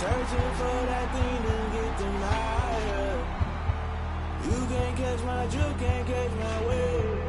Searching for that thing to get them higher. You can't catch my drift, can't catch my wave.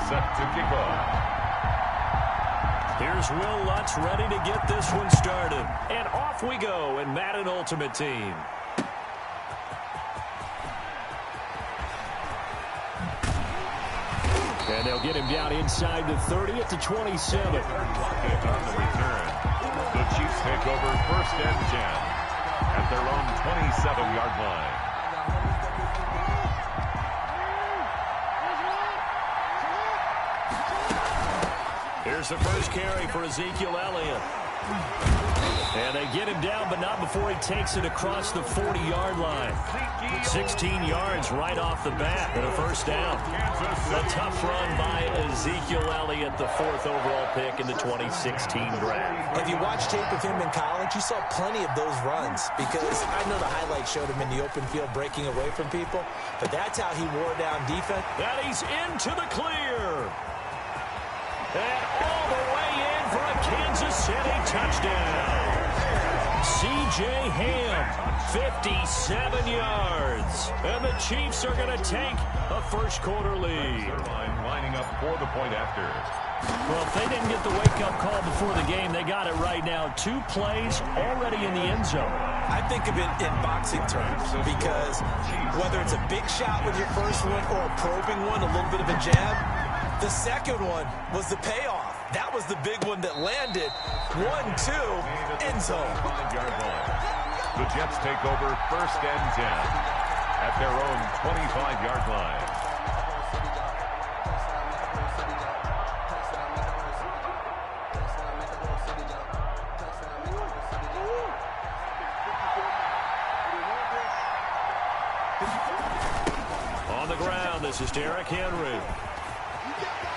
Set to kick off. Here's Will Lutz ready to get this one started. And off we go in Madden Ultimate Team. And they'll get him down inside the 30 at the 27. On the return, the Chiefs take over 1st and 10 at their own 27-yard line. Here's the first carry for Ezekiel Elliott. And they get him down, but not before he takes it across the 40-yard line. 16 yards right off the bat and a first down. A tough run by Ezekiel Elliott, the 4th overall pick in the 2016 draft. If you watch tape of him in college, you saw plenty of those runs because I know the highlights showed him in the open field breaking away from people, but that's how he wore down defense. That he's into the clear. And all the way in for a Kansas City touchdown. C.J. Ham, 57 yards. And the Chiefs are going to take a first-quarter lead. Lining up for the point after. Well, if they didn't get the wake-up call before the game, they got it right now. 2 plays already in the end zone. I think of it in boxing terms because whether it's a big shot with your first one or a probing one, a little bit of a jab, the second one was the payoff. That was the big one that landed. 1-2, end zone. The Jets take over first and 10 at their own 25-yard line. On the ground, this is Derrick Henry.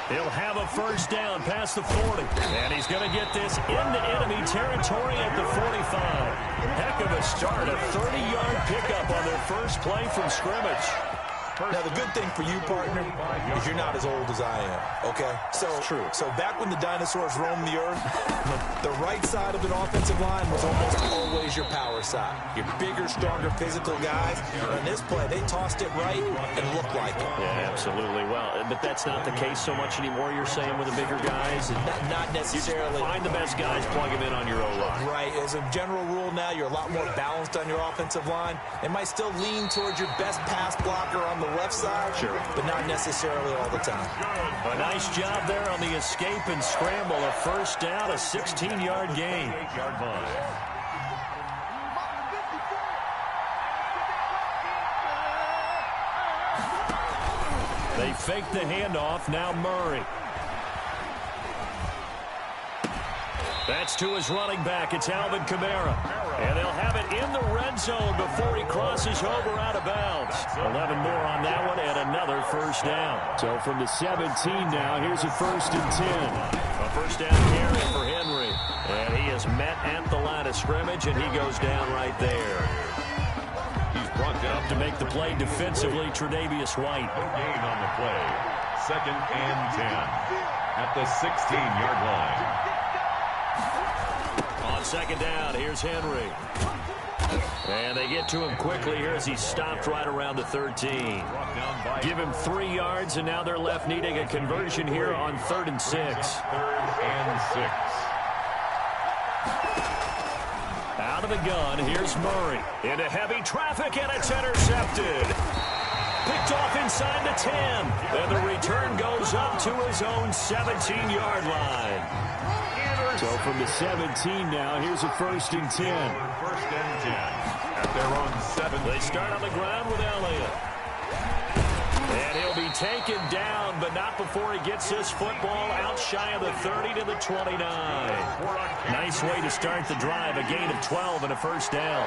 He'll have a first down past the 40. And he's going to get this into enemy territory at the 45. Heck of a start, a 30-yard pickup on their first play from scrimmage. Now, the good thing for you, partner, is you're not as old as I am, okay? So, True. So back when the dinosaurs roamed the earth, the right side of an offensive line was almost always your power side. Your bigger, stronger, physical guys. On this play, they tossed it right and looked like it. Yeah, absolutely. Well, but that's not the case so much anymore, you're saying, with the bigger guys? Not necessarily. Find the best guys, plug them in on your O-line. Right. As a general rule now, you're a lot more balanced on your offensive line. They might still lean towards your best pass blocker on the left side, sure, but not necessarily all the time. A nice job there on the escape and scramble. A first down, a 16-yard gain. They fake the handoff. Now Murray. That's to his running back. It's Alvin Kamara. And they'll have it in the red zone before he crosses over out of bounds. 11 more on that one and another first down. So from the 17 now, here's a 1st and 10. A first down carry for Henry. And he is met at the line of scrimmage, and he goes down right there. He's brought down to make the play defensively, Tre'Davious White. Gain on the play. 2nd and 10 at the 16-yard line. On 2nd down, here's Henry. And they get to him quickly here as he stopped right around the 13. Give him 3 yards, and now they're left needing a conversion here on 3rd and 6. 3rd and 6. Out of the gun, here's Murray. Into heavy traffic, and it's intercepted. Picked off inside the 10. And the return goes up to his own 17-yard line. So from the 17 now, here's a 1st and 10. 1st and 10 at their own 7. They start on the ground with Elliott. And he'll be taken down, but not before he gets this football out shy of the 30 to the 29. Nice way to start the drive, a gain of 12 and a first down.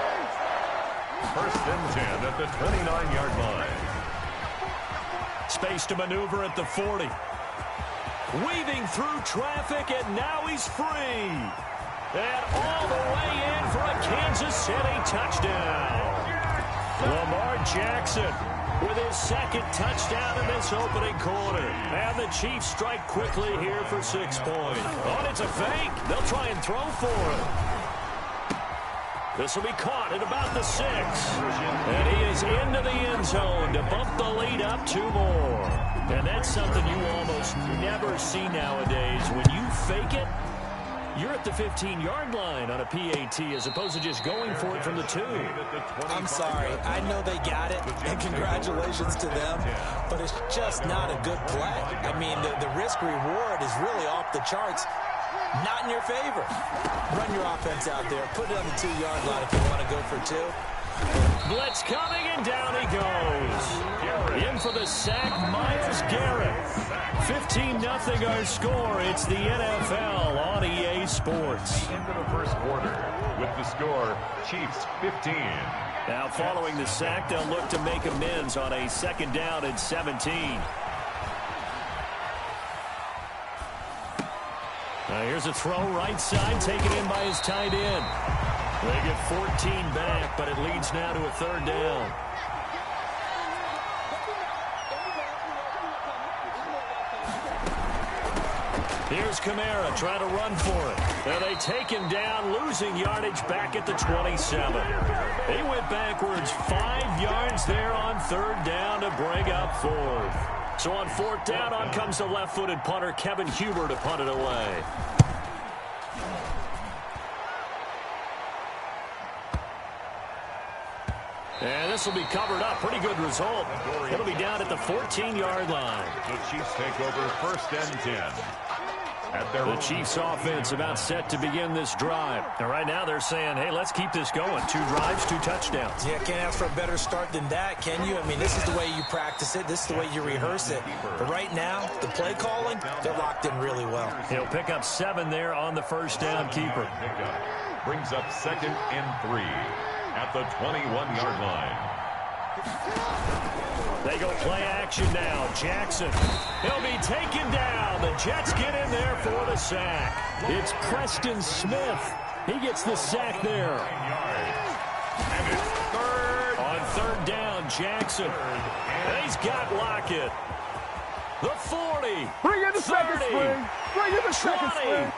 1st and 10 at the 29-yard line. Space to maneuver at the 40. Weaving through traffic, and now he's free. And all the way in for a Kansas City touchdown. Lamar Jackson with his 2nd touchdown in this opening quarter. And the Chiefs strike quickly here for 6 points. Oh, it's a fake. They'll try and throw for it. This will be caught at about the 6. And he is into the end zone to bump the lead up 2 more. And that's something you almost never see nowadays. When you fake it, you're at the 15-yard line on a PAT as opposed to just going for it from the 2. I'm sorry. I know they got it, and congratulations to them, but it's just not a good play. I mean, the risk-reward is really off the charts. Not in your favor. Run your offense out there. Put it on the 2-yard line if you want to go for 2. Blitz coming, and down he goes. In for the sack, Myles Garrett. 15-0 our score. It's the NFL on EA Sports. Into the first quarter with the score, Chiefs 15. Now following the sack, they'll look to make amends on a 2nd down and 17. Now here's a throw right side, taken in by his tight end. They get 14 back, but it leads now to a 3rd down. Here's Kamara trying to run for it. And they take him down, losing yardage back at the 27. They went backwards 5 yards there on third down to bring up fourth. So on fourth down, on comes the left-footed punter, Kevin Huber, to punt it away. And this will be covered up. Pretty good result. It'll be down at the 14-yard line. The Chiefs take over first and 10. The Chiefs offense about set to begin this drive. And right now they're saying, hey, let's keep this going. 2 drives, 2 touchdowns. Yeah, can't ask for a better start than that, can you? I mean, this is the way you practice it. This is the way you rehearse it. But right now, the play calling, they're locked in really well. He'll pick up 7 there on the first down keeper. Brings up 2nd and 3 at the 21-yard line. They go play action now. Jackson. He'll be taken down. The Jets get in there for the sack. It's Preston Smith. He gets the sack there. And it's third. On third down, Jackson. He's got Lockett. The 40. Bring in the second spring. Bring in the second spring.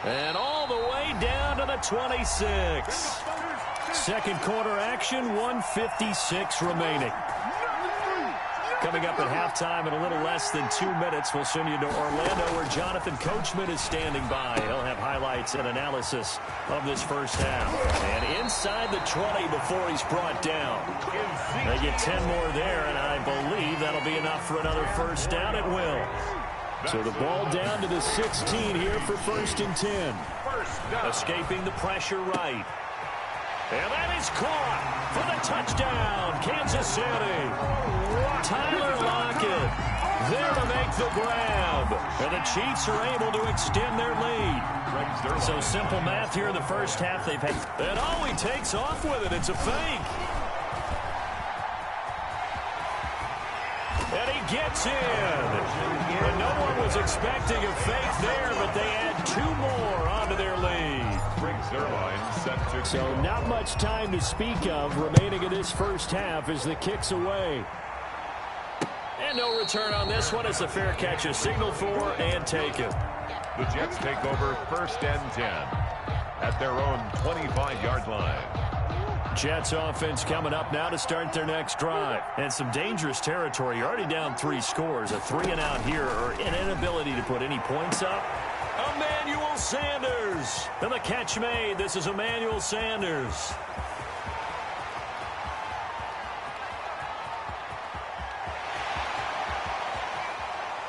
And all the way down to the 26. Second quarter action, 1:56 remaining. Coming up at halftime in a little less than 2 minutes, we'll send you to Orlando where Jonathan Coachman is standing by. He'll have highlights and analysis of this first half. And inside the 20 before he's brought down. They get 10 more there, and I believe that'll be enough for another first down. It will. So the ball down to the 16 here for first and 10. Escaping the pressure right. And that is caught for the touchdown, Kansas City. Tyler Lockett there to make the grab. And the Chiefs are able to extend their lead. So simple math here in the first half. They've had, and oh, he takes off with it. It's a fake. And he gets in. And no one was expecting a fake there, but they add 2 more onto their lead. Brings their line set to so not much time to speak of remaining in this first half as the kick's away. And no return on this one. It's a fair catch, a signal for and taken. The Jets take over first and 10 at their own 25-yard line. Jets offense coming up now to start their next drive. And some dangerous territory. You're already down 3 scores. A 3-and-out here or an inability to put any points up. Emmanuel Sanders. And the catch made. This is Emmanuel Sanders.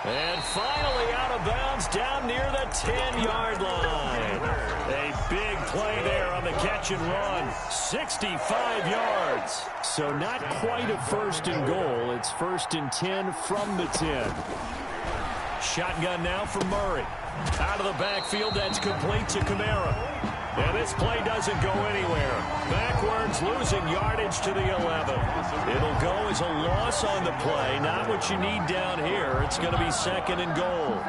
And finally out of bounds down near the 10-yard line. A big play there on the catch and run. 65 yards. So not quite a first and goal. It's first and 10 from the 10. Shotgun now for Murray. Out of the backfield, that's complete to Kamara. And this play doesn't go anywhere. Backwards, losing yardage to the 11. It'll go as a loss on the play. Not what you need down here. It's going to be second and goal.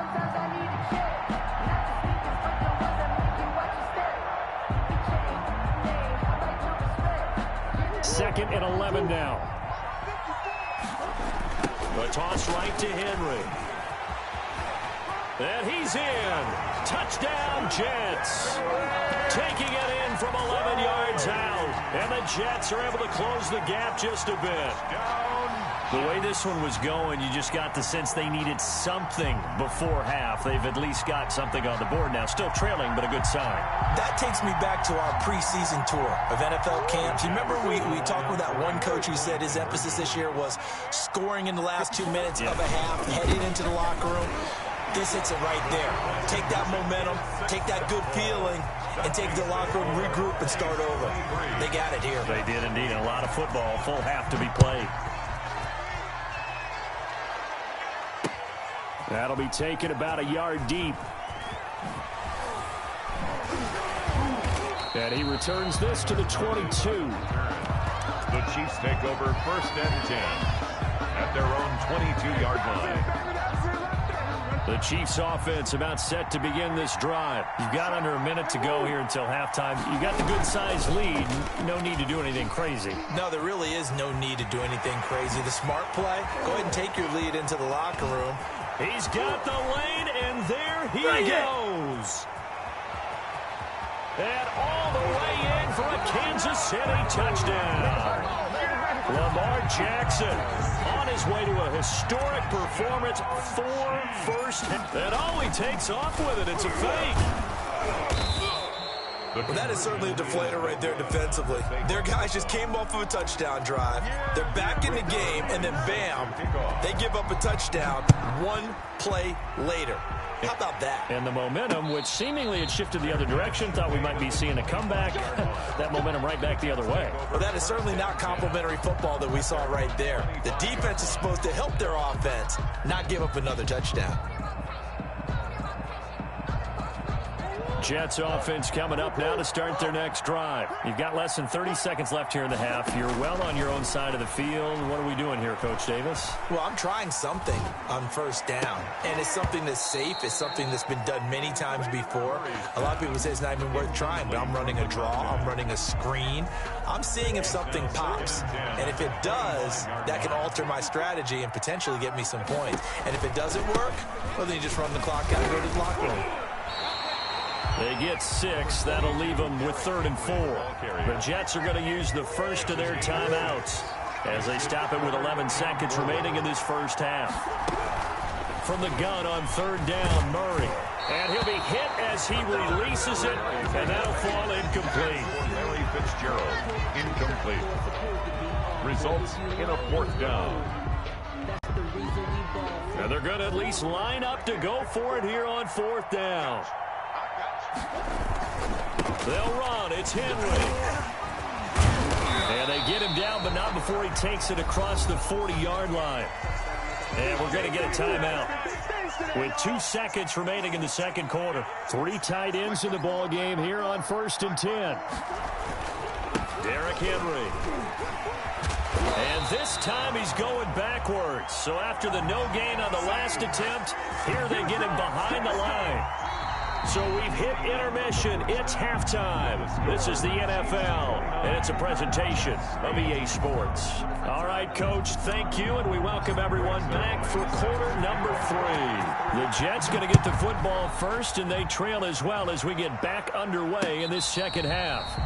Second and 11 now. A toss right to Henry. And he's in. Touchdown, Jets. Taking it in from 11 yards out. And the Jets are able to close the gap just a bit. The way this one was going, you just got the sense they needed something before half. They've at least got something on the board now. Still trailing, but a good sign. That takes me back to our preseason tour of NFL camps. You remember we talked with that one coach who said his emphasis this year was scoring in the last 2 minutes of a half, heading into the locker room. This hits it right there. Take that momentum, take that good feeling, and take the locker room, regroup, and start over. They got it here. They did indeed. A lot of football, full half to be played. That'll be taken about a yard deep. And he returns this to the 22. The Chiefs take over first and 10 at their own 22-yard line. The Chiefs offense about set to begin this drive. You've got under a minute to go here until halftime. You've got the good-sized lead. No need to do anything crazy. No, there really is no need to do anything crazy. The smart play, go ahead and take your lead into the locker room. He's got the lane, and there he goes. And all the way in for a Kansas City touchdown. Lamar Jackson on his way to a historic performance, 4 first, and all he takes off with it, it's a fake. Well, that is certainly a deflator right there defensively. Their guys just came off of a touchdown drive. They're back in the game, and then bam, they give up a touchdown 1 play later. How about that? And the momentum, which seemingly had shifted the other direction, thought we might be seeing a comeback. That momentum right back the other way. Well, that is certainly not complimentary football that we saw right there. The defense is supposed to help their offense, not give up another touchdown. Jets offense coming up now to start their next drive. You've got less than 30 seconds left here in the half. You're well on your own side of the field. What are we doing here, Coach Davis? Well, I'm trying something on first down, and it's something that's safe. It's something that's been done many times before. A lot of people say it's not even worth trying, but I'm running a draw. I'm running a screen. I'm seeing if something pops, and if it does, that can alter my strategy and potentially get me some points. And if it doesn't work, well, then you just run the clock out and go to the locker room. They get 6. That'll leave them with 3rd and 4. The Jets are going to use the first of their timeouts as they stop it with 11 seconds remaining in this first half. From the gun on 3rd down, Murray. And he'll be hit as he releases it, and that'll fall incomplete. Larry Fitzgerald, incomplete. Results in a 4th down. And they're going to at least line up to go for it here on 4th down. They'll run. It's Henry. And they get him down, but not before he takes it across the 40-yard line. And we're going to get a timeout. With 2 seconds remaining in the second quarter. 3 tight ends in the ball game here on 1st and 10. Derrick Henry. And this time he's going backwards. So after the no gain on the last attempt, here they get him behind the line. So we've hit intermission. It's halftime. This is the NFL, and it's a presentation of EA Sports. All right, Coach, thank you, and we welcome everyone back for quarter number 3. The Jets going to get the football first, and they trail as well as we get back underway in this second half.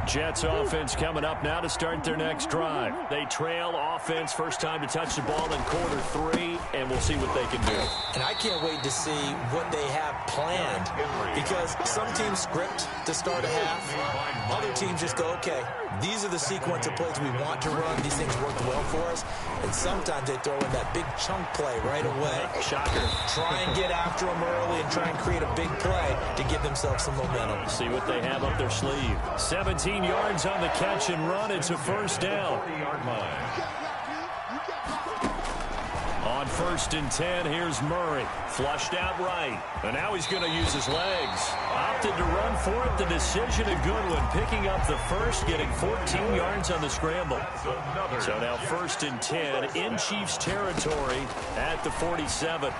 Jets offense coming up now to start their next drive. They trail offense, first time to touch the ball in quarter 3, and we'll see what they can do. And I can't wait to see what they have planned, because some teams script to start a half. Other teams just go, okay, these are the sequence of plays we want to run. These things worked well for us. And sometimes they throw in that big chunk play right away. Shocker. Try and get after them early and try and create a big play to give themselves some momentum. See what they have up their sleeve. 17 yards on the catch and run. It's a first down. On 1st and 10, here's Murray. Flushed out right. And now he's going to use his legs. Opted to run for it. The decision a good one. Picking up the first, getting 14 yards on the scramble. So now 1st and 10 in Chiefs territory at the 47.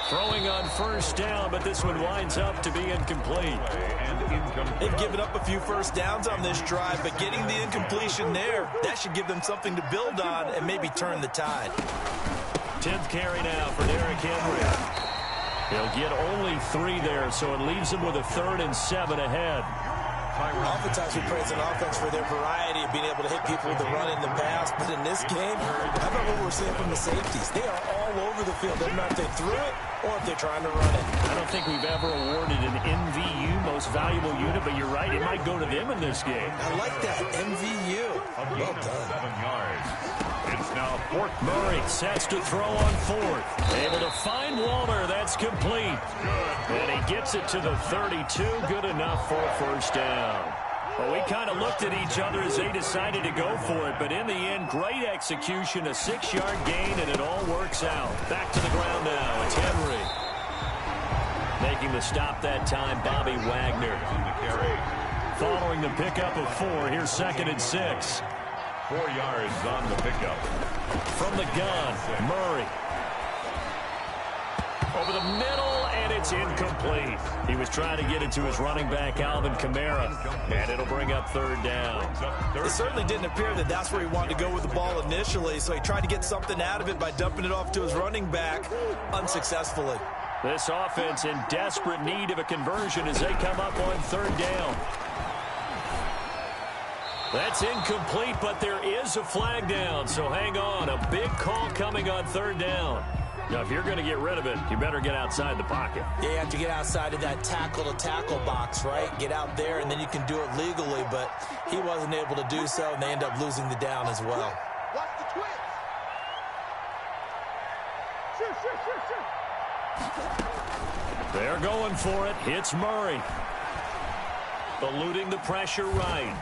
Throwing on first down, but this one winds up to be incomplete. They've given up a few first downs on this drive, but getting the incompletion there, that should give them something to build on and maybe turn the tide. 10th carry now for Derrick Henry. He'll get only 3 there, so it leaves him with a 3rd and 7 ahead. Oftentimes we praise an offense for their variety of being able to hit people with the run and the pass, but in this game, how about what we're seeing from the safeties? They are all over the field. Doesn't matter if they threw it or if they're trying to run it. I don't think we've ever awarded an MVU, most valuable unit, but you're right, it might go to them in this game. I like that, MVU. Well done. 7 yards. It's now 4th. Murray sets to throw on 4th. Able to find Waller. That's complete. And he gets it to the 32. Good enough for first down. Well, we kind of looked at each other as they decided to go for it, but in the end, great execution, a 6-yard gain, and it all works out. Back to the ground now. It's Henry. Making the stop that time, Bobby Wagner. following the pickup of 4. Here's 2nd and 6. 4 yards on the pickup. From the gun, Murray. Over the middle, and it's incomplete. He was trying to get it to his running back, Alvin Kamara, and it'll bring up 3rd down. It certainly didn't appear that that's where he wanted to go with the ball initially, so he tried to get something out of it by dumping it off to his running back unsuccessfully. This offense in desperate need of a conversion as they come up on 3rd down. That's incomplete, but there is a flag down, so hang on. A big call coming on 3rd down. Now, if you're going to get rid of it, you better get outside the pocket. Yeah, you have to get outside of that tackle-to-tackle box, right? Get out there, and then you can do it legally, but he wasn't able to do so, and they end up losing the down as well. Watch the twist. Shoot. They're going for it. It's Murray. Eluding the pressure right.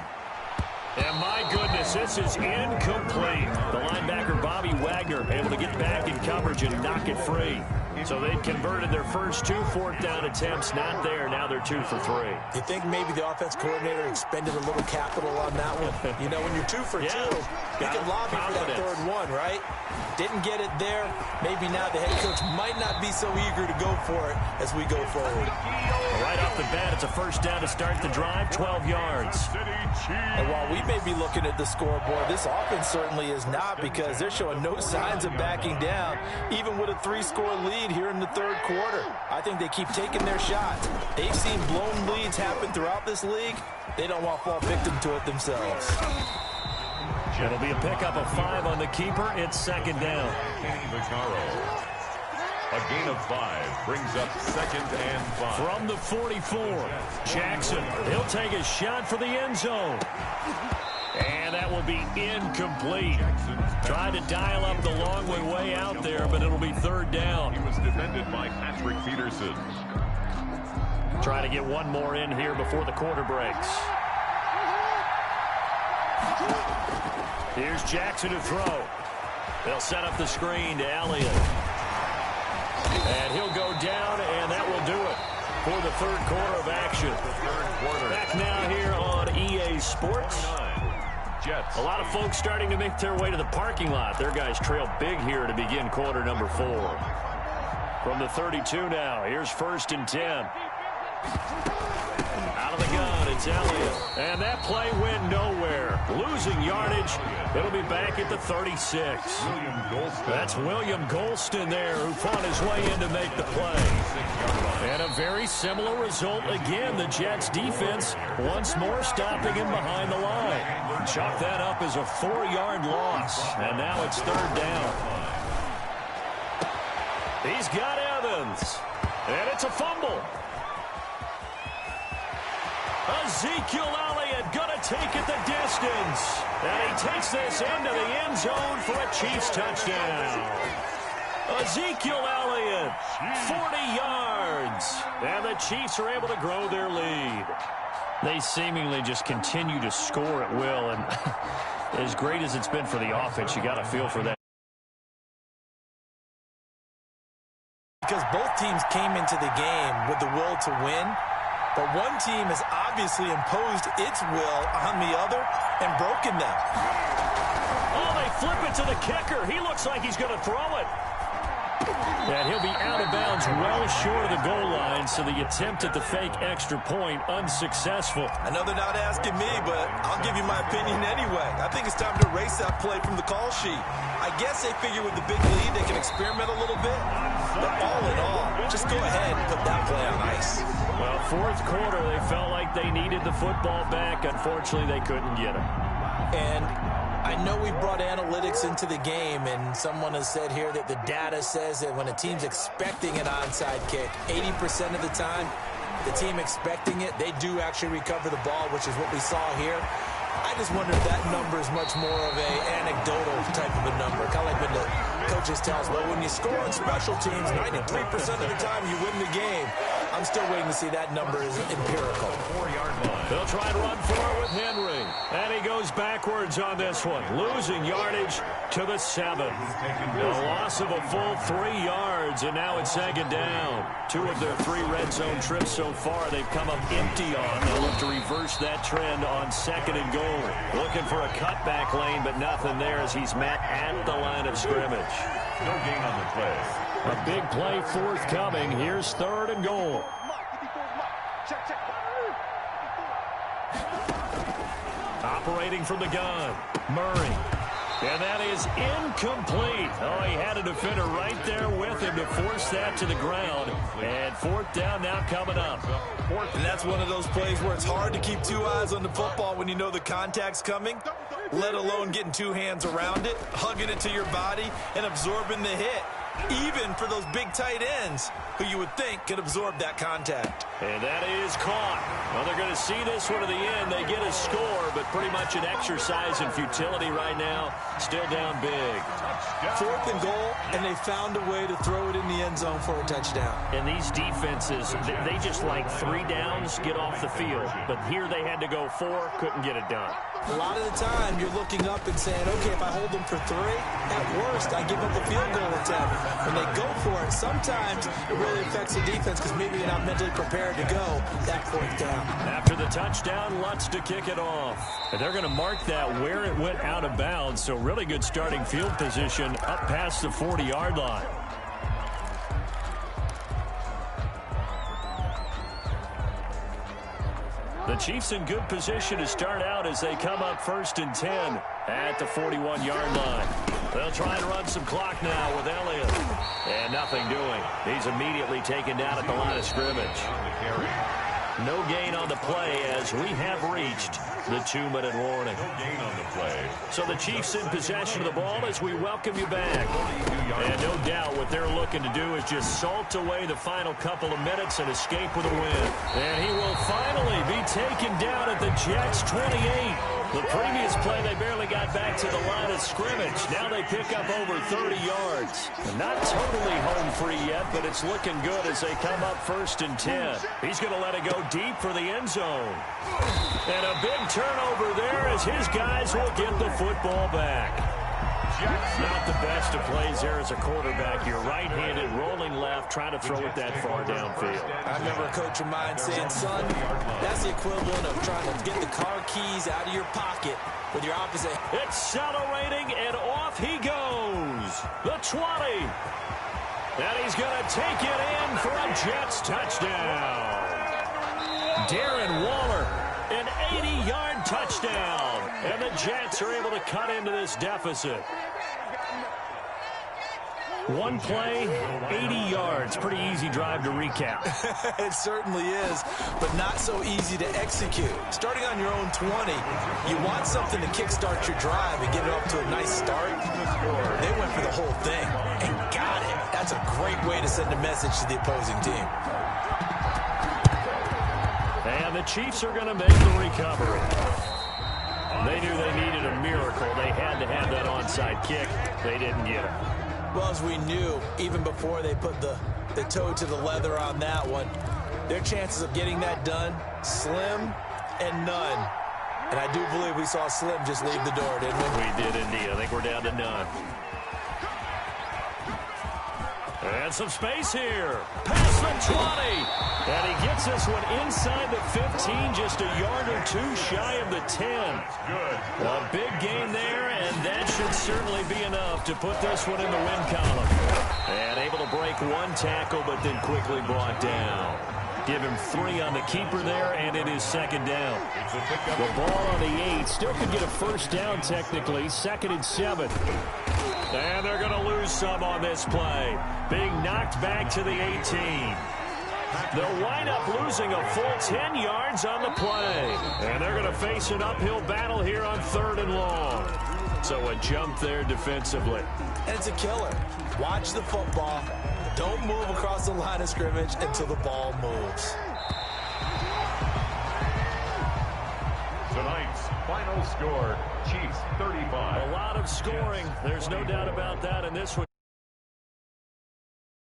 And my goodness, this is incomplete. The linebacker, Bobby Wagner, able to get back in coverage and knock it free. So they'd converted their first 2 4th down attempts. Not there. Now they're 2 for 3. You think maybe the offense coordinator expended a little capital on that one? You know, when you're 2 for 2, you can lobby for that 3rd one, right? Didn't get it there. Maybe now the head coach might not be so eager to go for it as we go forward. Right off the bat, it's a 1st down to start the drive, 12 yards. And while we may be looking at the scoreboard, this offense certainly is not, because they're showing no signs of backing down, even with a 3-score lead here in the 3rd quarter. I think they keep taking their shots. They've seen blown leads happen throughout this league. They don't want to fall victim to it themselves. It'll be a pickup of 5 on the keeper. It's 2nd down. A gain of 5 brings up 2nd and 5. From the 44, Jackson. He'll take a shot for the end zone. And that will be incomplete. Tried to dial up the long way out there, but it'll be 3rd down. He was defended by Patrick Peterson. Trying to get one more in here before the quarter breaks. Here's Jackson to throw. They'll set up the screen to Elliott. And he'll go down, and that will do it for the 3rd quarter of action. Back now here on EA Sports. A lot of folks starting to make their way to the parking lot. Their guys trail big here to begin quarter number 4. From the 32 now, here's 1st and 10. Out of the gun, it's Elliott. And that play went nowhere. Losing yardage. It'll be back at the 36. That's William Golston there, who fought his way in to make the play. And a very similar result again. The Jets defense once more stopping him behind the line. Chalk that up as a 4-yard loss. And now it's 3rd down. He's got Evans. And it's a fumble. Ezekiel Elliott going to take it the distance. And he takes this into the end zone for a Chiefs touchdown. Ezekiel Elliott, 40 yards. And the Chiefs are able to grow their lead. They seemingly just continue to score at will. And as great as it's been for the offense, you got to feel for that. Because both teams came into the game with the will to win. But one team has obviously imposed its will on the other and broken them. Oh, they flip it to the kicker. He looks like he's going to throw it. And he'll be out of bounds well short of the goal line, so the attempt at the fake extra point unsuccessful. I know they're not asking me, but I'll give you my opinion anyway. I think it's time to erase that play from the call sheet. I guess they figure with the big lead they can experiment a little bit. But all in all, just go ahead and put that play on ice. Well, 4th quarter, they felt like they needed the football back. Unfortunately, they couldn't get it. And I know we brought analytics into the game, and someone has said here that the data says that when a team's expecting an onside kick, 80% of the time, the team expecting it, they do actually recover the ball, which is what we saw here. I just wonder if that number is much more of a anecdotal type of a number. Kind of like when the coaches tell us, well, when you score on special teams, 93% of the time you win the game. I'm still waiting to see that number is empirical. 4-yard line. They'll try and run for it with Henry. And he goes backwards on this one, losing yardage to the 7. A loss of a full 3 yards, and now it's 2nd down. 2 of their 3 red zone trips so far they've come up empty on. They'll look to reverse that trend on 2nd and goal. Looking for a cutback lane, but nothing there as he's met at the line of scrimmage. No gain on the play. A big play forthcoming. Here's 3rd and goal. Operating from the gun, Murray. And that is incomplete. Oh, he had a defender right there with him to force that to the ground. And 4th down now coming up. And that's one of those plays where it's hard to keep 2 eyes on the football when you know the contact's coming, let alone getting 2 hands around it, hugging it to your body, and absorbing the hit. Even for those big tight ends who you would think could absorb that contact. And that is caught. Well, they're going to see this one to the end. They get a score, but pretty much an exercise in futility right now. Still down big. 4th and goal, and they found a way to throw it in the end zone for a touchdown. And these defenses, they just like 3 downs, get off the field. But here they had to go 4, couldn't get it done. A lot of the time, you're looking up and saying, okay, if I hold them for 3, at worst, I give up a field goal attempt. When they go for it, sometimes it really affects the defense because maybe you're not mentally prepared to go that 4th down. After the touchdown, Lutz to kick it off. And they're going to mark that where it went out of bounds, so really good starting field position up past the 40-yard line. The Chiefs in good position to start out as they come up 1st and 10 at the 41-yard line. They'll try and run some clock now with Elliott. And nothing doing. He's immediately taken down at the line of scrimmage. No gain on the play as we have reached the 2-minute warning. No gain on the play. So the Chiefs in possession of the ball as we welcome you back. And no doubt what they're looking to do is just salt away the final couple of minutes and escape with a win. And he will finally be taken down at the Jets' 28. The previous play, they barely got back to the line of scrimmage. Now they pick up over 30 yards. Not totally home free yet, but it's looking good as they come up 1st and 10. He's going to let it go deep for the end zone. And a big turnover there as his guys will get the football back. Not the best of plays there as a quarterback. You're right-handed, rolling left, trying to throw it that far downfield. I remember a coach of mine saying, son, that's the equivalent of trying to get the car keys out of your pocket with your opposite. Accelerating, and off he goes. The 20. And he's going to take it in for a Jets touchdown. Darren Waller, an 80-yard touchdown. And the Jets are able to cut into this deficit. One play, 80 yards. Pretty easy drive to recap. It certainly is, but not so easy to execute. Starting on your own 20, you want something to kickstart your drive and get it up to a nice start. They went for the whole thing and got it. That's a great way to send a message to the opposing team. And the Chiefs are going to make the recovery. They knew they needed a miracle. They had to have that onside kick. They didn't get it. Well, as we knew, even before they put the toe to the leather on that one, their chances of getting that done, slim and none. And I do believe we saw Slim just leave the door, didn't we? We did indeed. I think we're down to none. And some space here. Past the 20. And he gets this one inside the 15, just a yard or 2 shy of the 10. Good. A big gain there, and that should certainly be enough to put this one in the win column. And able to break 1 tackle, but then quickly brought down. Give him 3 on the keeper there, and it is 2nd down. The ball on the 8. Still could get a 1st down technically. 2nd and 7. And they're going to lose some on this play. Being knocked back to the 18. They'll wind up losing a full 10 yards on the play. And they're going to face an uphill battle here on 3rd and long. So a jump there defensively. And it's a killer. Watch the football. Don't move across the line of scrimmage until the ball moves. Tonight's final score, Chiefs 35. A lot of scoring. There's no doubt about that in this one.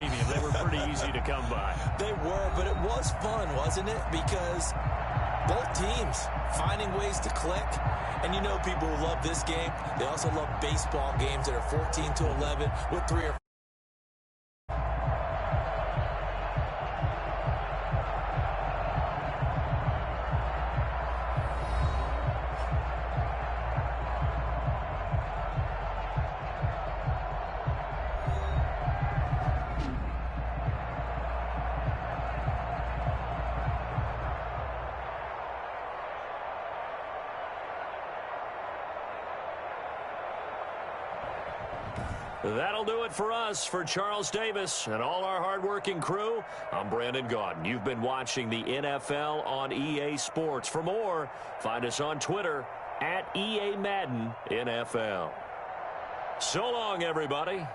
They were pretty pretty easy to come by. They were, but it was fun, wasn't it? Because both teams finding ways to click. And you know people who love this game, they also love baseball games that are 14-11 with 3 or That'll do it for us. For Charles Davis and all our hardworking crew, I'm Brandon Gaudin. You've been watching the NFL on EA Sports. For more, find us on Twitter at EA Madden NFL. So long, everybody.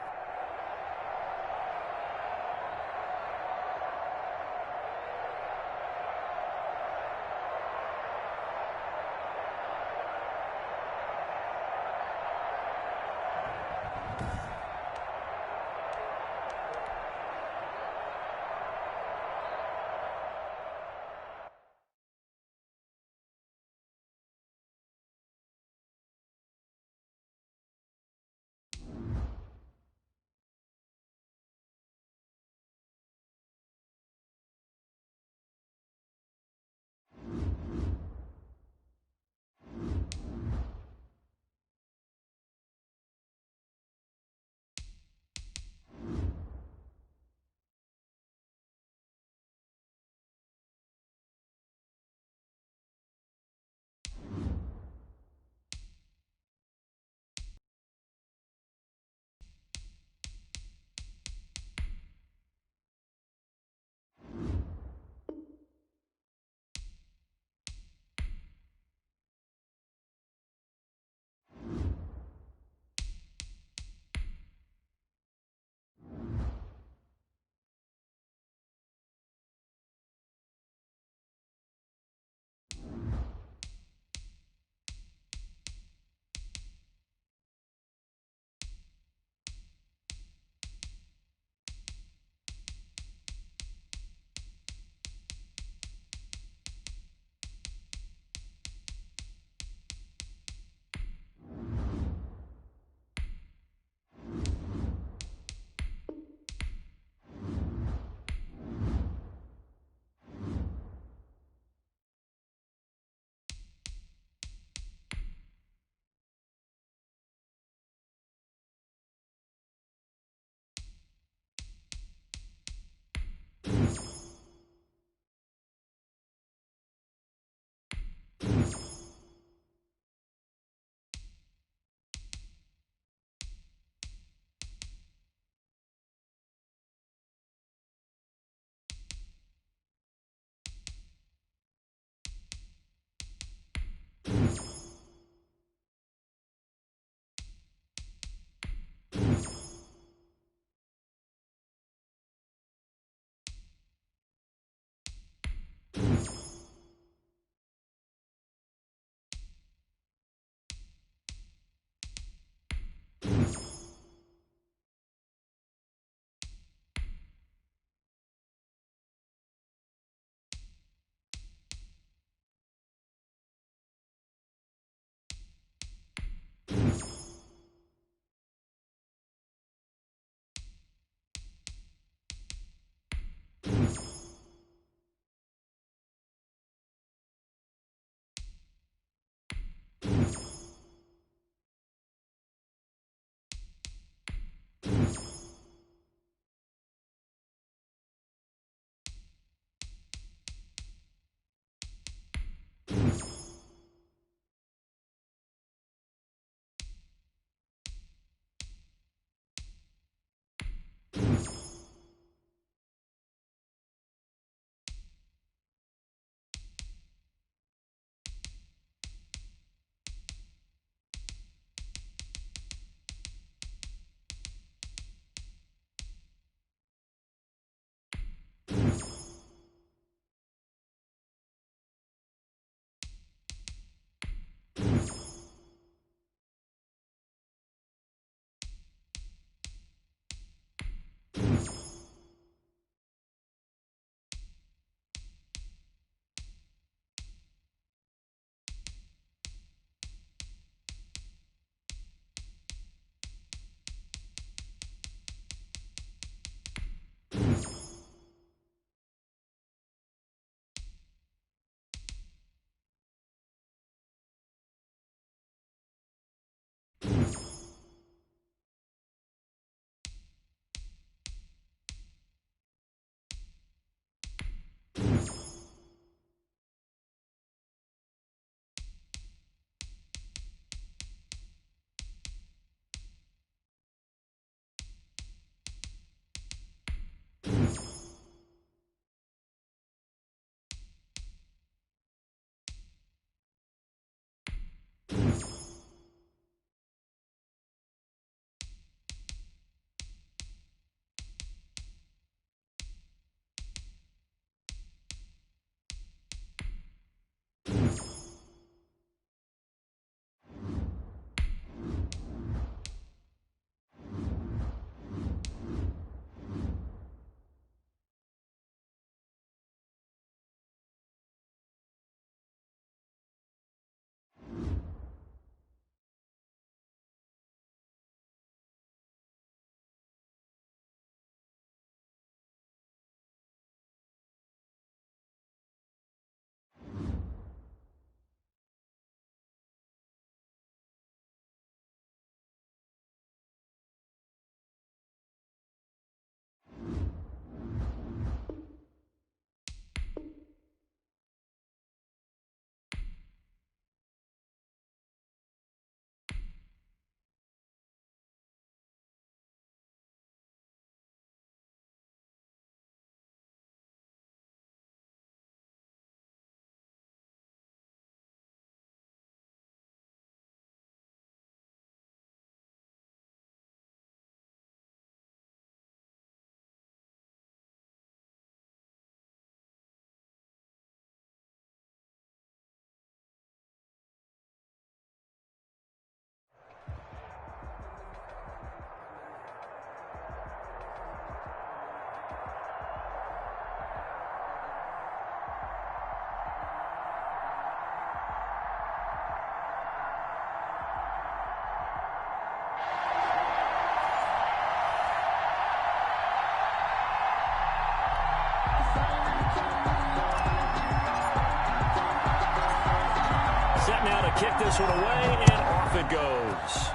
kick this one away, and off it goes.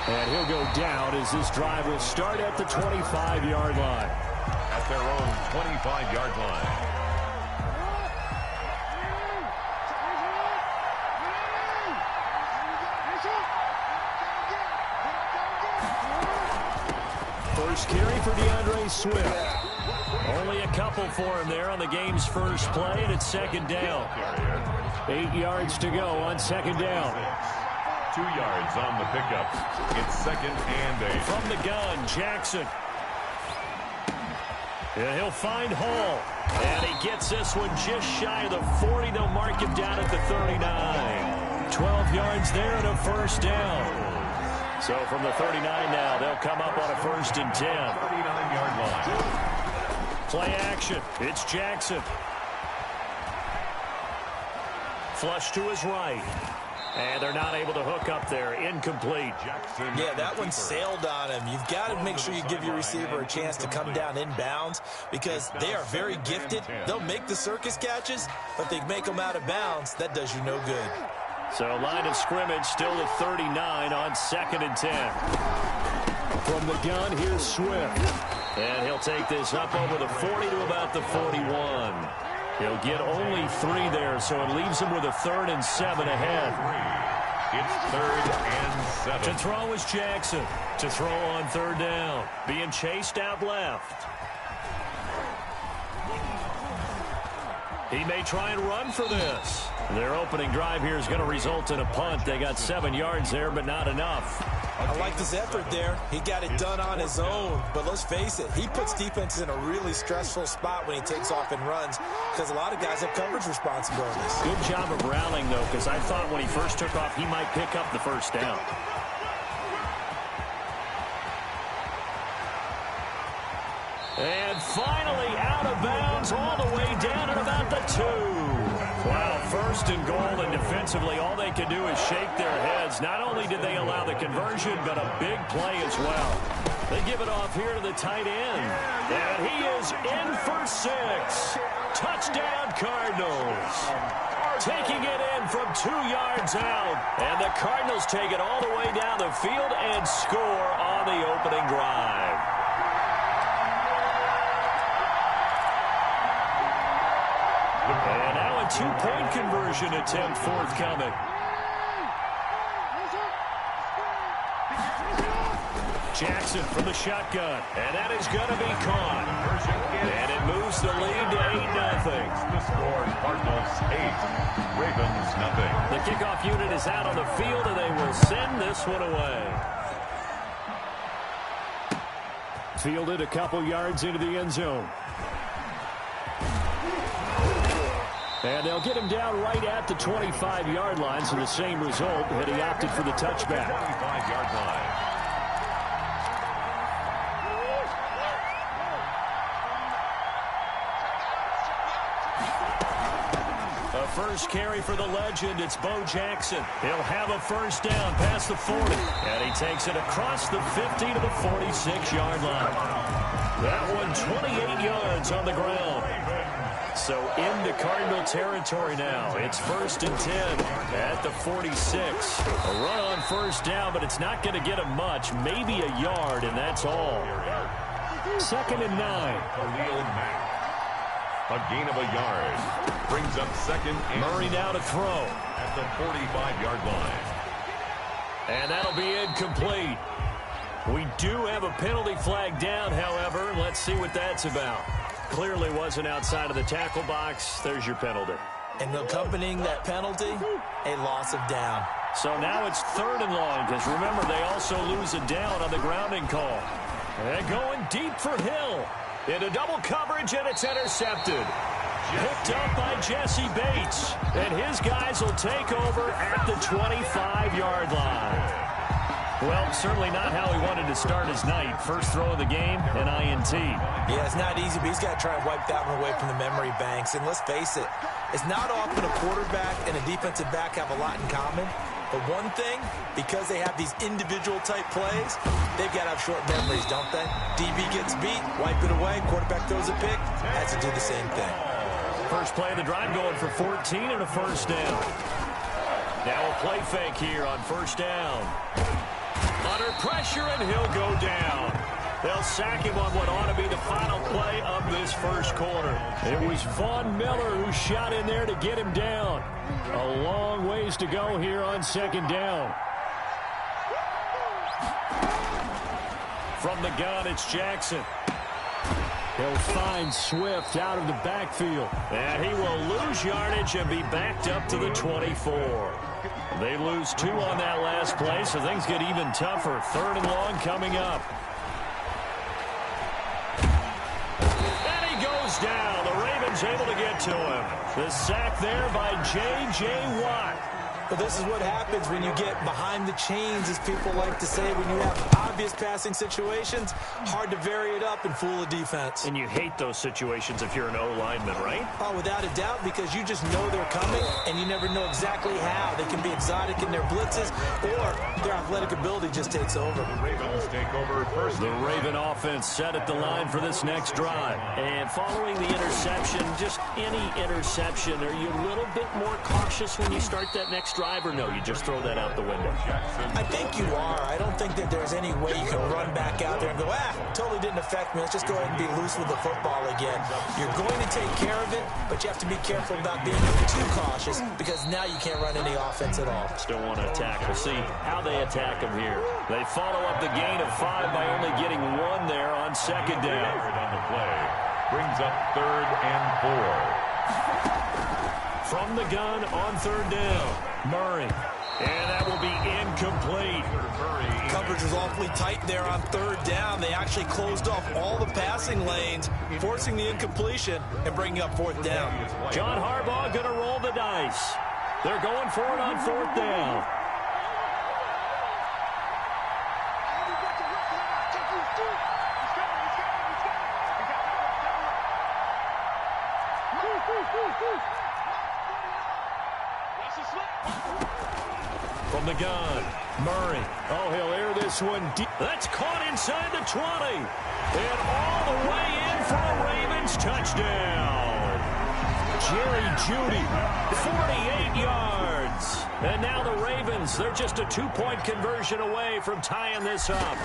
And he'll go down as this drive will start at the 25-yard line. At their own 25-yard line. First carry for DeAndre Swift. Only a couple for him there on the game's first play, and it's second down. 8 yards to go on second down. 2 yards on the pickup. It's second and 8. From the gun, Jackson. And he'll find Hall. And he gets this one just shy of the 40. They'll mark him down at the 39. 12 yards there and a first down. So from the 39 now, they'll come up on a first and 10. 39-yard line. Play action. It's Jackson. Flush to his right. And they're not able to hook up there. Incomplete. Jackson. Yeah, that one sailed on him. You've got to make sure you give your receiver a chance to come down inbounds because they are very gifted. They'll make the circus catches, but they make them out of bounds. That does you no good. So line of scrimmage still at 39 on second and 10. From the gun, here's Swift. And he'll take this up over the 40 to about the 41. He'll get only 3 there, so it leaves him with a 3rd and 7 ahead. It's 3rd and 7. To throw is Jackson. To throw on 3rd down. Being chased out left. He may try and run for this. Their opening drive here is going to result in a punt. They got 7 yards there, but not enough. I like his effort there. He got it done on his own. But let's face it, he puts defenses in a really stressful spot when he takes off and runs because a lot of guys have coverage responsibilities. Good job of rallying, though, because I thought when he first took off, he might pick up the first down. And finally out of bounds all the way down at about the 2. Wow, first and goal, and defensively all they can do is shake their heads. Not only did they allow the conversion, but a big play as well. They give it off here to the tight end. And he is in for 6. Touchdown, Cardinals. Taking it in from 2 yards out. And the Cardinals take it all the way down the field and score on the opening drive. And now a 2-point conversion attempt forthcoming. Jackson from the shotgun. And that is going to be caught. And it moves the lead to 8-0. The score, Cardinals 8, Ravens nothing. The kickoff unit is out on the field, and they will send this one away. Fielded a couple yards into the end zone. And they'll get him down right at the 25-yard line, so the same result, and he opted for the touchback. 25-yard line. A first carry for the legend, it's Bo Jackson. He'll have a first down past the 40, and he takes it across the 50 to the 46-yard line. That one 28 yards on the ground. So into Cardinal territory now. It's 1st and 10 at the 46. A run on first down, but it's not going to get him much. Maybe a yard, and that's all. 2nd and 9. Khalil Mack. A gain of a yard. Brings up 2nd and Murray now to throw. At the 45-yard line. And that'll be incomplete. We do have a penalty flag down, however. Let's see what that's about. Clearly wasn't outside of the tackle box. There's your penalty. And accompanying that penalty, a loss of down. So now it's 3rd and long, because remember, they also lose a down on the grounding call. And going deep for Hill. Into double coverage, and it's intercepted. Picked up by Jesse Bates. And his guys will take over at the 25-yard line. Well, certainly not how he wanted to start his night. First throw of the game, an INT. Yeah, it's not easy, but he's got to try and wipe that one away from the memory banks. And let's face it, it's not often a quarterback and a defensive back have a lot in common. But one thing, because they have these individual type plays, they've got to have short memories, don't they? DB gets beat, wipe it away, quarterback throws a pick, has to do the same thing. First play of the drive going for 14 and a first down. Now a play fake here on first down. Under pressure, and he'll go down. They'll sack him on what ought to be the final play of this first quarter. It was Von Miller who shot in there to get him down. A long ways to go here on second down. From the gun, it's Jackson. He'll find Swift out of the backfield. And he will lose yardage and be backed up to the 24. They lose 2 on that last play, so things get even tougher. Third and long coming up. And he goes down. The Ravens able to get to him. The sack there by J.J. Watt. But this is what happens when you get behind the chains, as people like to say. When you have obvious passing situations, hard to vary it up and fool a defense. And you hate those situations if you're an O-lineman, right? Oh, without a doubt, because you just know they're coming, and you never know exactly how. They can be exotic in their blitzes, or their athletic ability just takes over. The Ravens take over first. The Raven offense set at the line for this next drive. And following the interception, just any interception, are you a little bit more cautious when you start that next drive, or no, you just throw that out the window? I think you are. I don't think that there's any way you can run back out there and go, totally didn't affect me. Let's just go ahead and be loose with the football again. You're going to take care of it, but you have to be careful about being too cautious, because now you can't run any offense at all. Still want to attack. We'll see how they attack him here. They follow up the gain of 5 by only getting 1 there on second down. On the play. Brings up 3rd and 4. From the gun on 3rd down, Murray. And that will be incomplete. Coverage was awfully tight there on 3rd down. They actually closed off all the passing lanes, forcing the incompletion and bringing up 4th down. John Harbaugh going to roll the dice. They're going for it on 4th down. From the gun, Murray. Oh, he'll air this one deep. That's caught inside the 20. And all the way in for a Ravens touchdown. Jerry Jeudy, 48 yards. And now the Ravens, they're just a 2-point conversion away from tying this up.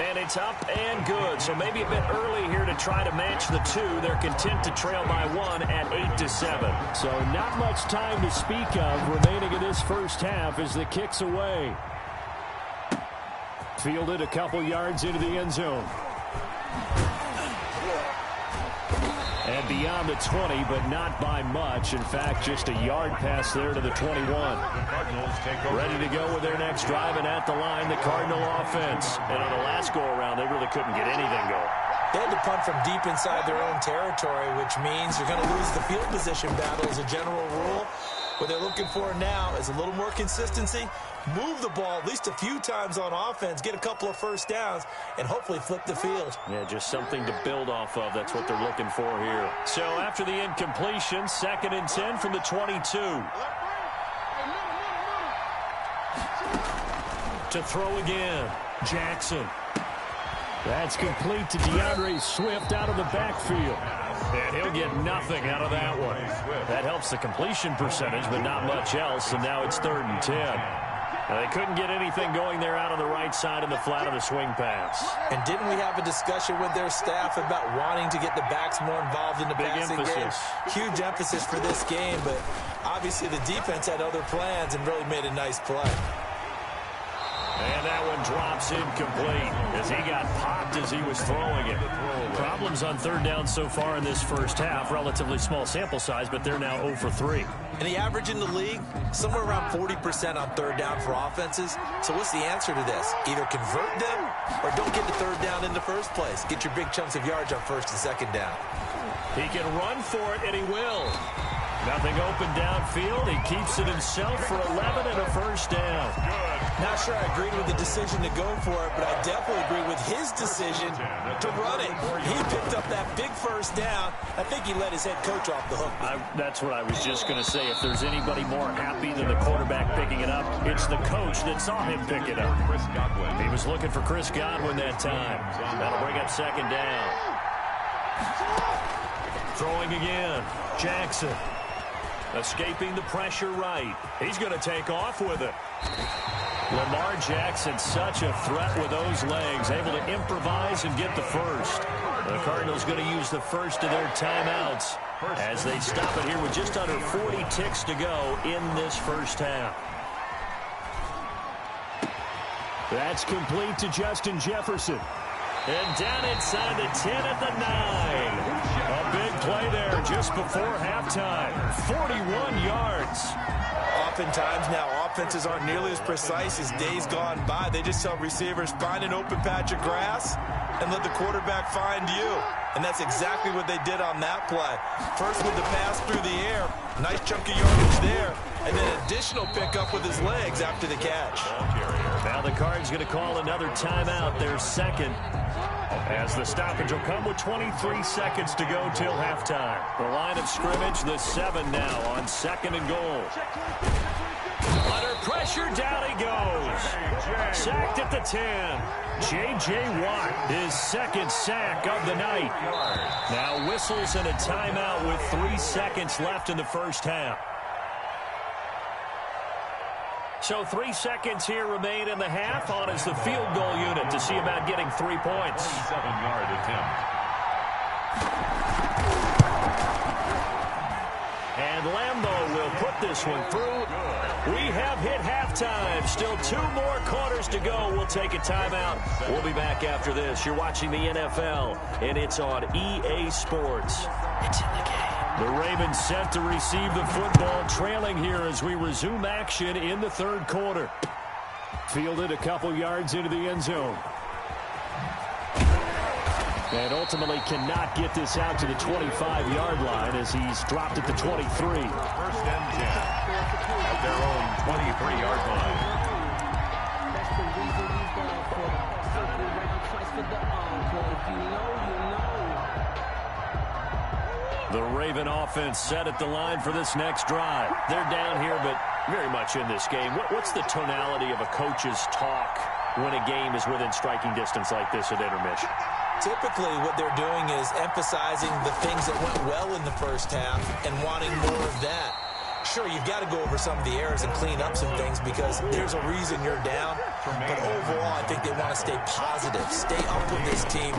And it's up and good. So maybe a bit early here to try to match the 2. They're content to trail by 1 at 8-7. So not much time to speak of remaining in this first half as the kick's away. Fielded a couple yards into the end zone. And beyond the 20, but not by much. In fact, just a yard pass there to the 21. Ready to go with their next drive, and at the line, the Cardinal offense. And on the last go-around, they really couldn't get anything going. They had to punt from deep inside their own territory, which means you're going to lose the field position battle as a general rule. What they're looking for now is a little more consistency, move the ball at least a few times on offense, get a couple of first downs, and hopefully flip the field. Yeah, just something to build off of. That's what they're looking for here. So after the incompletion, 2nd and 10 from the 22. To throw again, Jackson. That's complete to DeAndre Swift out of the backfield. And he'll get nothing out of that one. That helps the completion percentage, but not much else. And now it's 3rd and 10. Now, they couldn't get anything going there out on the right side in the flat of the swing pass. And didn't we have a discussion with their staff about wanting to get the backs more involved in the passing game? Huge emphasis for this game, but obviously the defense had other plans and really made a nice play. And that one drops incomplete as he got popped as he was throwing it. Problems on 3rd down so far in this first half. Relatively small sample size, but they're now 0 for 3. And the average in the league, somewhere around 40% on 3rd down for offenses. So what's the answer to this? Either convert them or don't get the 3rd down in the first place. Get your big chunks of yards on 1st and 2nd down. He can run for it, and he will. Nothing open downfield. He keeps it himself for 11 and a first down. Not sure I agreed with the decision to go for it, but I definitely agree with his decision to run it. He picked up that big first down. I think he let his head coach off the hook. That's what I was just going to say. If there's anybody more happy than the quarterback picking it up, it's the coach that saw him pick it up. He was looking for Chris Godwin that time. That'll bring up second down. Throwing again. Jackson. Escaping the pressure right. He's going to take off with it. Lamar Jackson, such a threat with those legs, able to improvise and get the first. The Cardinals going to use the first of their timeouts as they stop it here with just under 40 ticks to go in this first half. That's complete to Justin Jefferson. And down inside the 10 at the 9. A big play there just before halftime. 41 yards. Oftentimes now, offenses aren't nearly as precise as days gone by. They just tell receivers, find an open patch of grass and let the quarterback find you. And that's exactly what they did on that play. First with the pass through the air, nice chunk of yardage there, and then additional pickup with his legs after the catch. Now the Cards going to call another timeout, their second, as the stoppage will come with 23 seconds to go till halftime. The line of scrimmage, the 7 now on 2nd and goal. Under pressure, down he goes. Sacked at the 10. J.J. Watt, his second sack of the night. Now whistles and a timeout with 3 seconds left in the first half. So 3 seconds here remain in the half. On is the field goal unit to see about getting 3 points. 7-yard attempt. And Lambeau will put this one through. We have hit halftime. Still 2 more quarters to go. We'll take a timeout. We'll be back after this. You're watching the NFL, and it's on EA Sports. It's in the game. The Ravens set to receive the football, trailing here as we resume action in the 3rd quarter. Fielded a couple yards into the end zone. And ultimately cannot get this out to the 25-yard line as he's dropped at the 23. First and 10 at their own 23-yard line. That's the reason we ball for the circle right twice for the encore. If you know, you know. The Raven offense set at the line for this next drive. They're down here, but very much in this game. What's the tonality of a coach's talk when a game is within striking distance like this at intermission? Typically, what they're doing is emphasizing the things that went well in the first half and wanting more of that. Sure, you've got to go over some of the errors and clean up some things because there's a reason you're down. But overall, I think they want to stay positive, stay up with this team.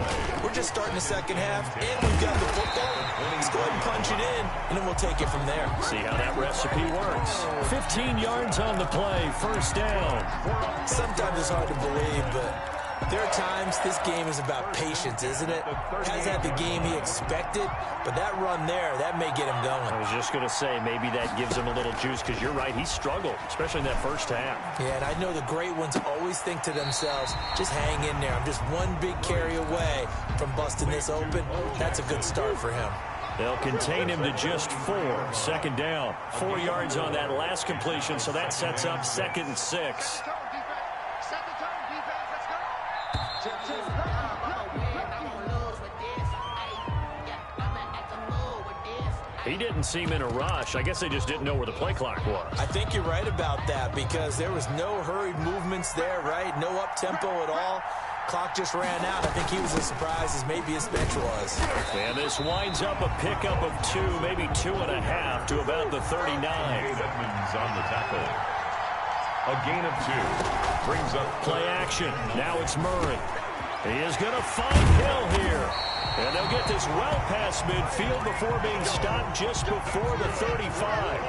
We're just starting the second half, and we've got the football. Let's go ahead and punch it in, and then we'll take it from there. See how that recipe works. 15 yards on the play, first down. Sometimes it's hard to believe, but there are times this game is about patience, isn't it? Hasn't had the game he expected, but that run there, that may get him going. I was just going to say, maybe that gives him a little juice because you're right, he struggled, especially in that first half. Yeah, and I know the great ones always think to themselves, just hang in there. I'm just one big carry away from busting this open. That's a good start for him. They'll contain him to just 4. Second down. 4 yards on that last completion, so that sets up 2nd and 6. He didn't seem in a rush. I guess they just didn't know where the play clock was. I think you're right about that because there was no hurried movements there, right? No up-tempo at all. Clock just ran out. I think he was as surprised as maybe his bench was. And this winds up a pickup of 2, maybe 2.5 to about the 39. Edmonds on the tackle. A gain of 2. Brings up play action. Now it's Murray. He is going to find Hill here. And they'll get this well past midfield before being stopped just before the 35.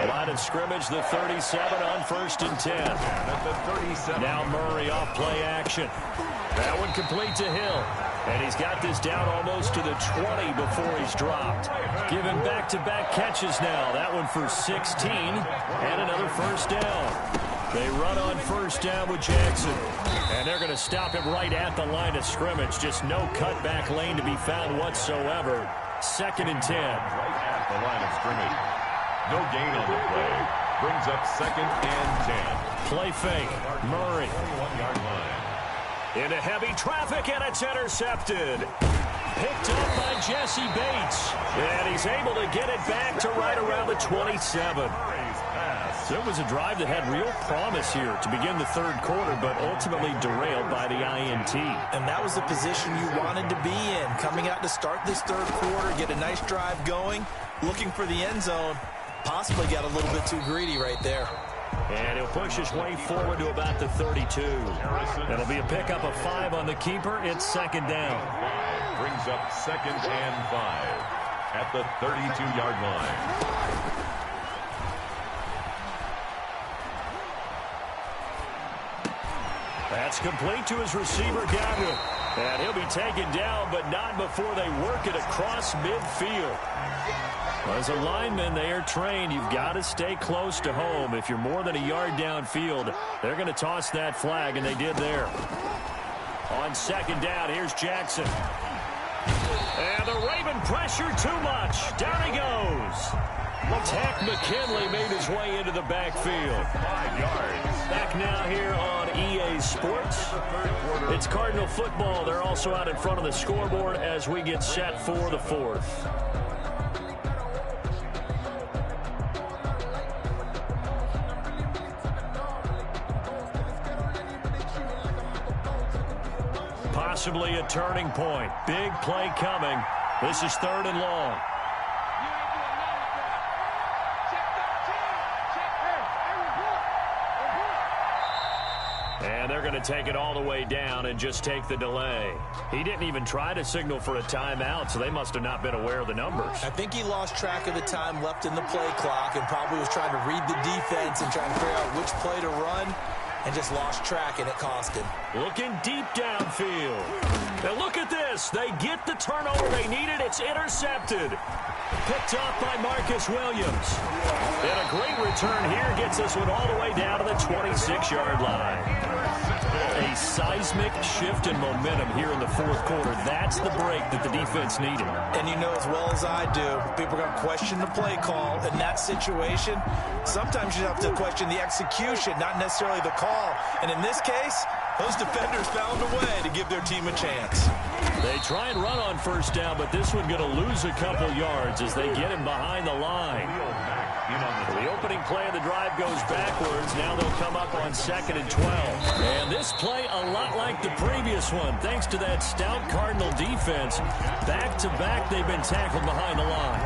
Line of scrimmage, the 37 on 1st and 10. at the 37. Now Murray off play action. That one complete to Hill. And he's got this down almost to the 20 before he's dropped. Given back-to-back catches now. That one for 16 and another first down. They run on first down with Jackson. And they're going to stop him right at the line of scrimmage. Just no cutback lane to be found whatsoever. 2nd and 10. at the line of scrimmage. No gain on the play. Brings up 2nd and 10. Play fake. Murray. 1-yard line. Into heavy traffic, and it's intercepted. Picked up by Jesse Bates. And he's able to get it back to right around the 27. So it was a drive that had real promise here to begin the third quarter, but ultimately derailed by the INT. And that was the position you wanted to be in. Coming out to start this third quarter, get a nice drive going, looking for the end zone. Possibly got a little bit too greedy right there. And he'll push his way forward to about the 32. It'll be a pickup of 5 on the keeper. It's 2nd down. Brings up 2nd and 5 at the 32-yard line. That's complete to his receiver, Gabriel. And he'll be taken down, but not before they work it across midfield. As a lineman, they are trained. You've got to stay close to home. If you're more than a yard downfield, they're going to toss that flag, and they did there. On 2nd down, here's Jackson. And the Raven pressure too much. Down he goes. Tech McKinley made his way into the backfield. 5 yards. Back now here on EA Sports. It's Cardinal football. They're also out in front of the scoreboard as we get set for the 4th. Possibly a turning point. Big play coming. This is 3rd and long. And they're going to take it all the way down and just take the delay. He didn't even try to signal for a timeout, so they must have not been aware of the numbers. I think he lost track of the time left in the play clock and probably was trying to read the defense and trying to figure out which play to run and just lost track, and it cost him. Looking deep downfield. And look at this. They get the turnover they needed. It's intercepted. Picked off by Marcus Williams. And a great return here gets this one all the way down to the 26-yard line. A seismic shift in momentum here in the 4th quarter. That's the break that the defense needed. And you know as well as I do, people are going to question the play call in that situation. Sometimes you have to question the execution, not necessarily the call. And in this case, those defenders found a way to give their team a chance. They try and run on 1st down, but this one going to lose a couple yards as they get him behind the line. The opening play of the drive goes backwards. Now they'll come up on 2nd and 12. And this play a lot like the previous one. Thanks to that stout Cardinal defense, back-to-back they've been tackled behind the line.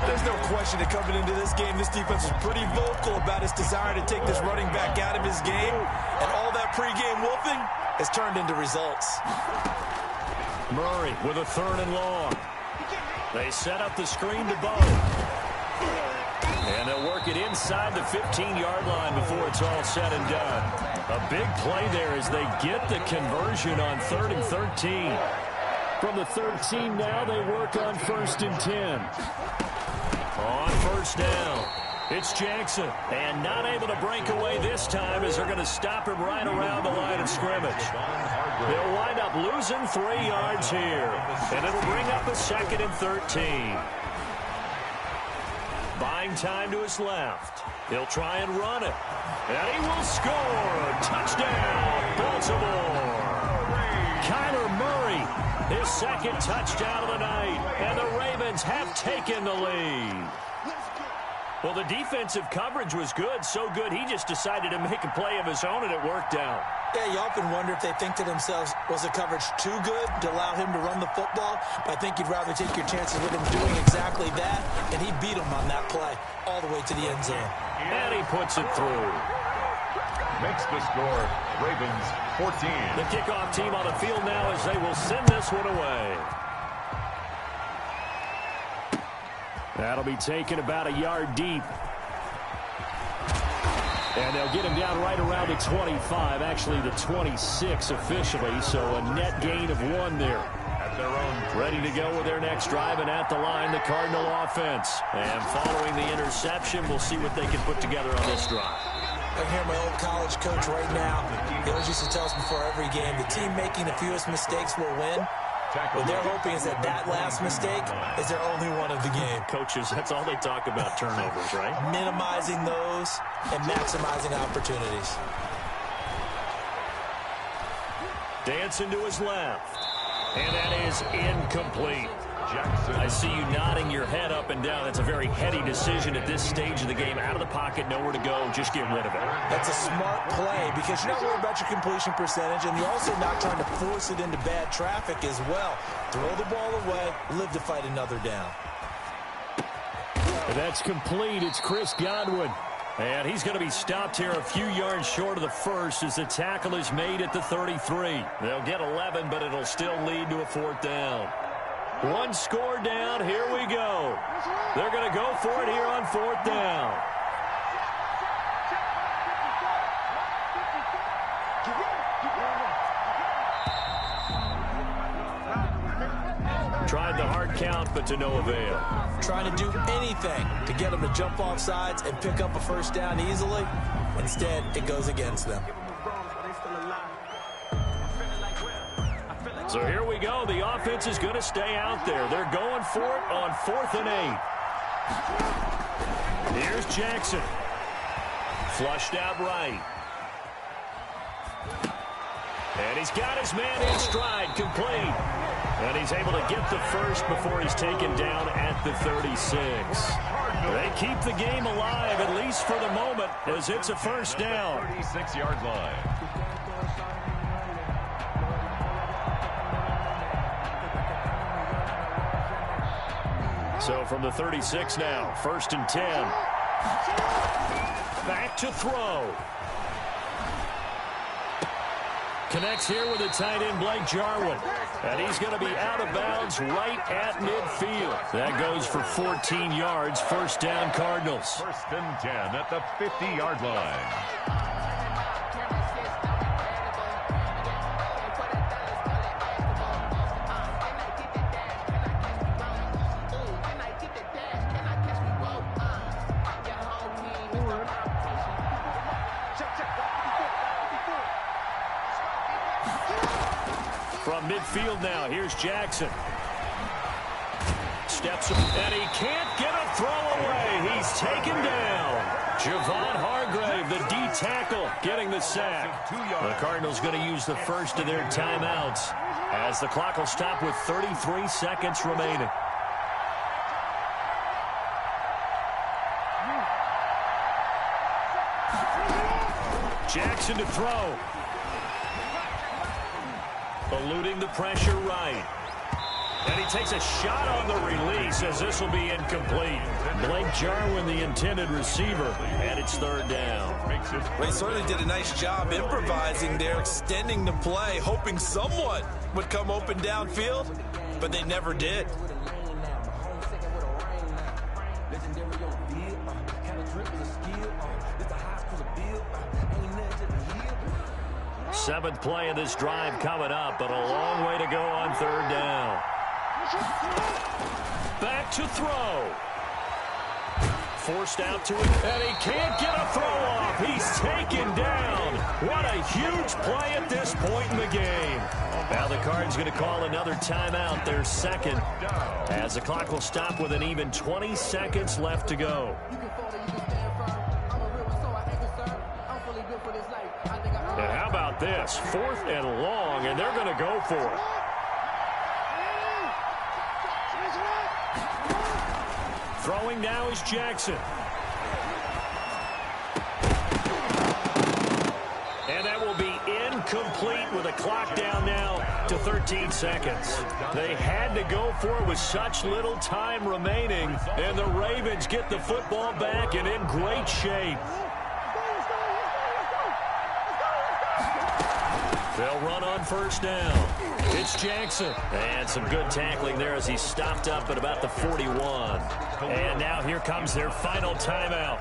There's no question that coming into this game, this defense was pretty vocal about its desire to take this running back out of his game. And all that pregame wolfing has turned into results. Murray with a 3rd and long. They set up the screen to Bo. And they'll work it inside the 15-yard line before it's all said and done. A big play there as they get the conversion on 3rd and 13. From the 13 now, they work on 1st and 10. On 1st down, it's Jackson. And not able to break away this time as they're going to stop him right around the line of scrimmage. They'll wind up losing 3 yards here. And it'll bring up a 2nd and 13. Buying time to his left. He'll try and run it. And he will score. Touchdown, Baltimore. Kyler Murray, his 2nd touchdown of the night. And the Ravens have taken the lead. Well, the defensive coverage was good, so good he just decided to make a play of his own, and it worked out. Yeah, you often wonder if they think to themselves, was the coverage too good to allow him to run the football? But I think you'd rather take your chances with him doing exactly that, and he beat him on that play all the way to the end zone. And he puts it through. Makes the score, Ravens 14. The kickoff team on the field now as they will send this one away. That'll be taken about a yard deep. And they'll get him down right around the 25, actually the 26 officially, so a net gain of 1 there. At their own. Ready to go with their next drive, and at the line, the Cardinal offense. And following the interception, we'll see what they can put together on this drive. I hear my old college coach right now. He always used to tell us before every game, the team making the fewest mistakes will win. What they're hoping is that last mistake is their only one of the game. Coaches, that's all they talk about, turnovers, right? Minimizing those and maximizing opportunities. Dancing to his left. And that is incomplete. I see you nodding your head up and down. That's a very heady decision at this stage of the game. Out of the pocket, nowhere to go. Just get rid of it. That's a smart play because you're not worried about your completion percentage, and you're also not trying to force it into bad traffic as well. Throw the ball away, live to fight another down. And that's complete. It's Chris Godwin. And he's going to be stopped here a few yards short of the first as the tackle is made at the 33. They'll get 11, but it'll still lead to a 4th down. One score down. Here we go. They're going to go for it here on 4th down. Tried the hard count, but to no avail. Trying to do anything to get them to jump off sides and pick up a 1st down easily. Instead, it goes against them. So here we go. The offense is going to stay out there. They're going for it on 4th and 8. Here's Jackson. Flushed out right. And he's got his man in stride, complete. And he's able to get the first before he's taken down at the 36. They keep the game alive, at least for the moment, as it's a 1st down. 36-yard line. So from the 36 now, 1st and 10. Back to throw. Connects here with the tight end, Blake Jarwin. And he's going to be out of bounds right at midfield. That goes for 14 yards, 1st down Cardinals. 1st and 10 at the 50-yard line. From midfield now, here's Jackson. Steps up, and he can't get a throw away. He's taken down. Javon Hargrave, the D tackle, getting the sack. The Cardinals going to use the first of their timeouts as the clock will stop with 33 seconds remaining. Jackson to throw. Eluding the pressure right. And he takes a shot on the release as this will be incomplete. Blake Jarwin, the intended receiver, and it's 3rd down. They certainly did a nice job improvising there, extending the play, hoping someone would come open downfield, but they never did. 7th play of this drive coming up, but a long way to go on 3rd down. Back to throw. Forced out to it, and he can't get a throw off. He's taken down. What a huge play at this point in the game. Now the Cards going to call another timeout, their 2nd, as the clock will stop with an even 20 seconds left to go. And how about this? 4th and long, and they're going to go for it. Throwing now is Jackson. And that will be incomplete with a clock down now to 13 seconds. They had to go for it with such little time remaining, and the Ravens get the football back and in great shape. They'll run on 1st down. It's Jackson. And some good tackling there as he's stopped up at about the 41. And now here comes their final timeout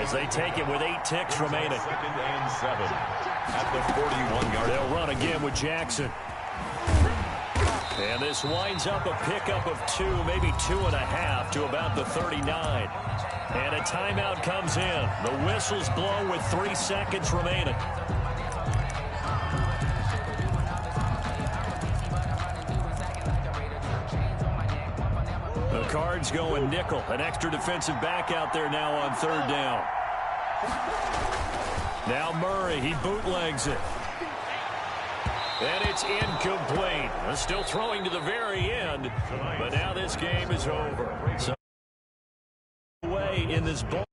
as they take it with 8 ticks remaining. 2nd and 7 at the 41-yard line. They'll run again with Jackson. And this winds up a pickup of 2, maybe 2.5 to about the 39. And a timeout comes in. The whistle's blown with 3 seconds remaining. Cards going nickel. An extra defensive back out there now on third down. Now Murray, he bootlegs it. And it's incomplete. Still throwing to the very end, but now this game is over. So away in this ball.